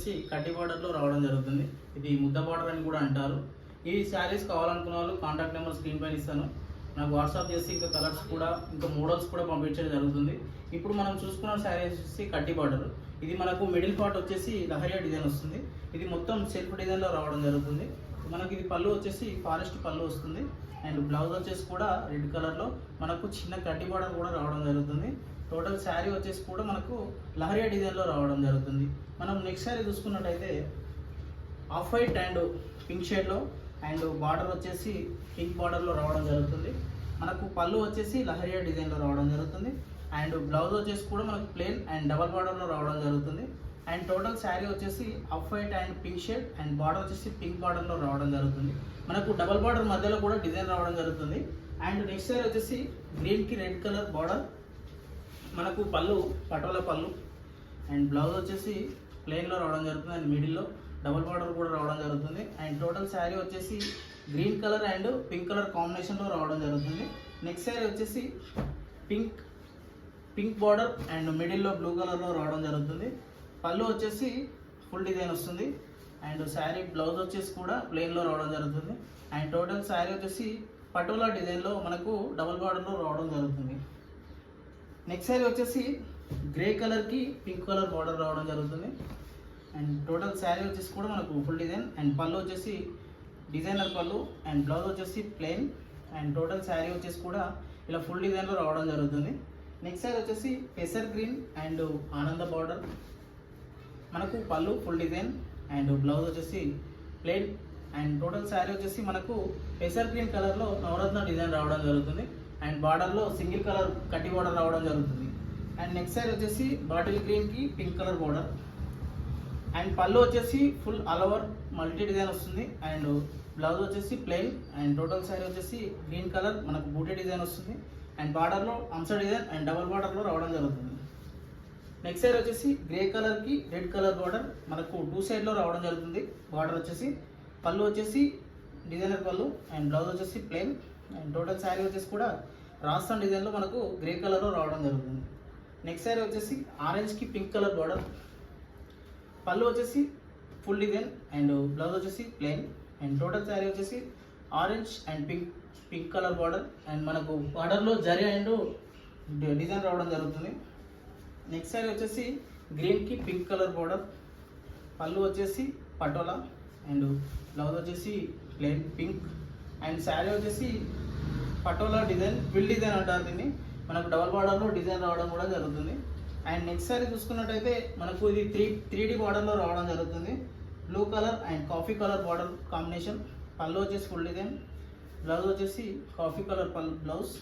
వచ్చేసి కడ్డీ బార్డర్లో రావడం జరుగుతుంది. ఇది ముద్ద బార్డర్ అని కూడా అంటారు. ఈ శారీస్ కావాలనుకున్న వాళ్ళు కాంటాక్ట్ నెంబర్ స్క్రీన్ పైన ఇస్తాను, నాకు వాట్సాప్ చేసి ఇంకా కలర్స్ కూడా ఇంకా మోడల్స్ కూడా పంపించడం జరుగుతుంది. ఇప్పుడు మనం చూసుకున్న శారీ వచ్చేసి కడ్డీ బార్డర్. ఇది మనకు మిడిల్ పార్ట్ వచ్చేసి లహరియా డిజైన్ వస్తుంది. ఇది మొత్తం సెల్ఫ్ డిజైన్లో రావడం జరుగుతుంది. మనకి ఇది పళ్ళు వచ్చేసి ఫారెస్ట్ పళ్ళు వస్తుంది. అండ్ బ్లౌజ్ వచ్చేసి కూడా రెడ్ కలర్లో మనకు చిన్న కడ్డీ బార్డర్ కూడా రావడం జరుగుతుంది. టోటల్ శారీ వచ్చేసి కూడా మనకు లహరియా డిజైన్లో రావడం జరుగుతుంది. మనం నెక్స్ట్ శారీ చూసుకున్నట్టయితే ఆఫ్ వైట్ అండ్ పింక్ షేడ్లో అండ్ బార్డర్ వచ్చేసి పింక్ బార్డర్లో రావడం జరుగుతుంది. మనకు పళ్ళు వచ్చేసి లహరియా డిజైన్లో రావడం జరుగుతుంది. అండ్ బ్లౌజ్ వచ్చేసి కూడా మనకు ప్లెయిన్ అండ్ డబల్ బార్డర్లో రావడం జరుగుతుంది. అండ్ టోటల్ శారీ వచ్చేసి off white and pink shade and border వచ్చేసి పింక్ బార్డర్లో రావడం జరుగుతుంది. మనకు డబల్ బార్డర్ మధ్యలో కూడా డిజైన్ రావడం జరుగుతుంది. అండ్ నెక్స్ట్ శారీ వచ్చేసి గ్రీన్కి రెడ్ కలర్ బార్డర్, మనకు పళ్ళు పటోలా పళ్ళు అండ్ బ్లౌజ్ వచ్చేసి ప్లెయిన్లో రావడం జరుగుతుంది. అండ్ మిడిల్లో డబల్ బార్డర్ కూడా రావడం జరుగుతుంది. అండ్ టోటల్ శారీ వచ్చేసి green colour and pink colour కాంబినేషన్లో రావడం జరుగుతుంది. నెక్స్ట్ శారీ వచ్చేసి పింక్ బార్డర్ అండ్ మిడిల్లో బ్లూ కలర్లో రావడం జరుగుతుంది. పళ్ళు వచ్చేసి ఫుల్ డిజైన్ వస్తుంది. అండ్ శారీ బ్లౌజ్ వచ్చేసి కూడా ప్లెయిన్లో రావడం జరుగుతుంది. అండ్ టోటల్ శారీ వచ్చేసి పటోలా డిజైన్లో మనకు డబల్ బార్డర్లో రావడం జరుగుతుంది. నెక్స్ట్ శారీ వచ్చేసి గ్రే కలర్కి పింక్ కలర్ బార్డర్ రావడం జరుగుతుంది. అండ్ టోటల్ శారీ వచ్చేసి కూడా మనకు ఫుల్ డిజైన్ అండ్ పళ్ళు వచ్చేసి డిజైనర్ పళ్ళు అండ్ బ్లౌజ్ వచ్చేసి ప్లెయిన్ అండ్ టోటల్ శారీ వచ్చేసి కూడా ఇలా ఫుల్ డిజైన్లో రావడం జరుగుతుంది. నెక్స్ట్ శారీ వచ్చేసి పెసర్ గ్రీన్ అండ్ ఆనంద బార్డర్, మనకు పళ్ళు ఫుల్ డిజైన్ అండ్ బ్లౌజ్ వచ్చేసి ప్లెయిన్ అండ్ టోటల్ శారీ వచ్చేసి మనకు పెసర్ గ్రీన్ కలర్లో నవరత్న డిజైన్ రావడం జరుగుతుంది. అండ్ బార్డర్లో సింగిల్ కలర్ కట్టి బార్డర్ రావడం జరుగుతుంది. అండ్ నెక్స్ట్ శారీ వచ్చేసి బాటిల్ గ్రీన్కి పింక్ కలర్ బార్డర్ అండ్ పళ్ళు వచ్చేసి full all over multi design వస్తుంది. అండ్ బ్లౌజ్ వచ్చేసి ప్లెయిన్ అండ్ టోటల్ శారీ వచ్చేసి గ్రీన్ కలర్ మనకు బూటీ డిజైన్ వస్తుంది. అండ్ బార్డర్లో అంశ డిజైన్ అండ్ డబల్ బార్డర్లో రావడం జరుగుతుంది. నెక్స్ట్ సైడ్ వచ్చేసి గ్రే కలర్కి రెడ్ కలర్ బార్డర్ మనకు టూ సైడ్లో రావడం జరుగుతుంది. బార్డర్ వచ్చేసి పళ్ళు వచ్చేసి డిజైనర్ పళ్ళు అండ్ బ్లౌజ్ వచ్చేసి ప్లెయిన్ అండ్ టోటల్ శారీ వచ్చేసి కూడా రాజస్థాన్ డిజైన్లో మనకు గ్రే కలర్లో రావడం జరుగుతుంది. నెక్స్ట్ శారీ వచ్చేసి ఆరెంజ్కి పింక్ కలర్ బార్డర్, పళ్ళు వచ్చేసి ఫుల్ డిజైన్ అండ్ బ్లౌజ్ వచ్చేసి ప్లెయిన్ అండ్ టోటల్ శారీ వచ్చేసి orange and pink colour border and మనకు బార్డర్లో జరీ అండ్ డిజైన్ రావడం జరుగుతుంది. నెక్స్ట్ శారీ వచ్చేసి గ్రీన్కి పింక్ కలర్ బార్డర్, పళ్ళు వచ్చేసి పటోలా అండ్ బ్లౌజ్ వచ్చేసి ప్లెయిన్ పింక్ అండ్ శారీ వచ్చేసి పటోలా డిజైన్ విల్ డిజైన్ అంటారు దీన్ని. మనకు డబల్ బార్డర్లో డిజైన్ రావడం కూడా జరుగుతుంది. అండ్ నెక్స్ట్ శారీ చూసుకున్నట్టయితే మనకు ఇది 3D బార్డర్లో రావడం జరుగుతుంది. Blue colour and coffee colour border combination, పళ్ళు వచ్చేసి ఫుల్ డిజైన్, బ్లౌజ్ వచ్చేసి coffee colour blouse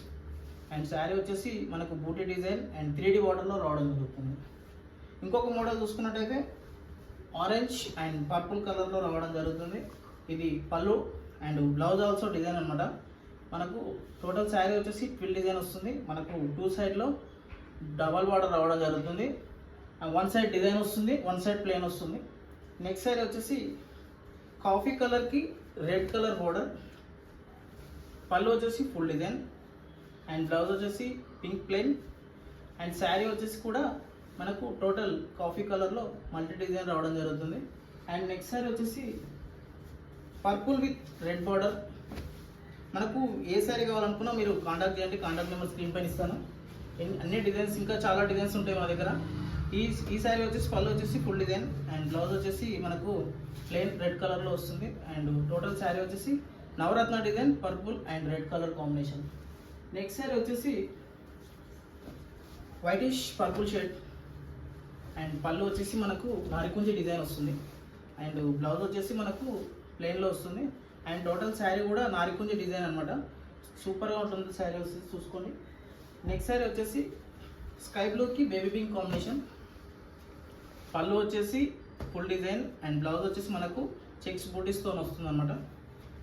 and sari వచ్చేసి మనకు బూటీ డిజైన్ అండ్ 3D బార్డర్లో రావడం జరుగుతుంది. ఇంకొక మోడల్ చూసుకున్నట్టయితే ఆరెంజ్ అండ్ పర్పుల్ కలర్లో రావడం జరుగుతుంది. ఇది పళ్ళు అండ్ బ్లౌజ్ ఆల్సో డిజైన్ అనమాట. మనకు టోటల్ శారీ వచ్చేసి ట్విల్ డిజైన్ వస్తుంది. మనకు టూ సైడ్లో డబల్ బార్డర్ రావడం జరుగుతుంది. వన్ సైడ్ డిజైన్ వస్తుంది, వన్ సైడ్ ప్లెయిన్ వస్తుంది. నెక్స్ట్ సైడ్ వచ్చేసి కాఫీ కలర్కి రెడ్ కలర్ బార్డర్, పళ్ళు వచ్చేసి ఫుల్ డిజైన్ అండ్ బ్లౌజ్ వచ్చేసి పింక్ ప్లెయిన్ అండ్ శారీ వచ్చేసి కూడా మనకు టోటల్ కాఫీ కలర్లో మల్టీ డిజైన్ రావడం జరుగుతుంది. అండ్ నెక్స్ట్ శారీ వచ్చేసి పర్పుల్ విత్ రెడ్ బార్డర్. మనకు ఏ శారీ కావాలనుకున్నా మీరు కాంటాక్ట్ చేయండి, కాంటాక్ట్ నెంబర్ స్క్రీన్ పైన ఇస్తాను. అన్ని డిజైన్స్ ఇంకా చాలా డిజైన్స్ ఉంటాయి మా దగ్గర. ఈ శారీ వచ్చేసి పళ్ళు వచ్చేసి ఫుల్ డిజైన్ అండ్ బ్లౌజ్ వచ్చేసి మనకు ప్లెయిన్ రెడ్ కలర్లో వస్తుంది. అండ్ టోటల్ శారీ వచ్చేసి Navaratna design purple and red colour combination. Next sari వచ్చేసి వైటిష్ పర్పుల్ షేడ్ అండ్ పళ్ళు వచ్చేసి మనకు నారికుంజి డిజైన్ వస్తుంది. అండ్ బ్లౌజ్ వచ్చేసి మనకు ప్లెయిన్లో వస్తుంది. అండ్ టోటల్ శారీ కూడా నారికుంజి డిజైన్ అనమాట. సూపర్గా ఉంటుంది శారీ వచ్చేసి చూసుకోండి. నెక్స్ట్ శారీ వచ్చేసి స్కై బ్లూకి బేబీ పింక్ కాంబినేషన్, పళ్ళు వచ్చేసి ఫుల్ డిజైన్ అండ్ బ్లౌజ్ వచ్చేసి మనకు చెక్స్ బూటీస్తో వస్తుంది అనమాట.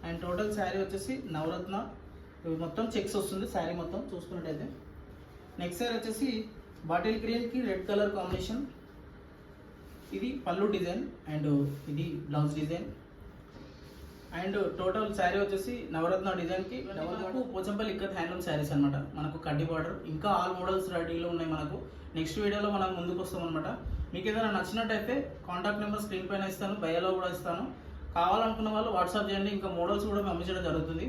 అండ్ టోటల్ శారీ వచ్చేసి నవరత్న మొత్తం చెక్స్ వస్తుంది శారీ మొత్తం చూసుకున్నట్టయితే. నెక్స్ట్ శారీ వచ్చేసి బాటిల్ గ్రీన్కి రెడ్ కలర్ కాంబినేషన్, ఇది పళ్ళు డిజైన్ అండ్ ఇది blouse design and total sari వచ్చేసి నవరత్న డిజైన్కి మనకు పోచంపల్లి ఇక్కత్ హ్యాండ్లూమ్ శారీస్ అనమాట. మనకు కడ్డీ బార్డర్, ఇంకా ఆల్ మోడల్స్ రెడీలో ఉన్నాయి మనకు. నెక్స్ట్ వీడియోలో మనం ముందుకు వస్తాం అనమాట. మీకు ఏదైనా నచ్చినట్టయితే కాంటాక్ట్ నెంబర్ స్క్రీన్ పైన ఇస్తాను, బయోలో కూడా ఇస్తాను. కావాలనుకున్న వాళ్ళు వాట్సాప్ చేయండి. ఇంకా మోడల్స్ కూడా పంపించడం జరుగుతుంది.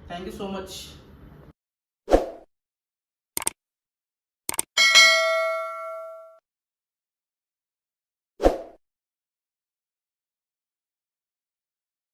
Thank you so much.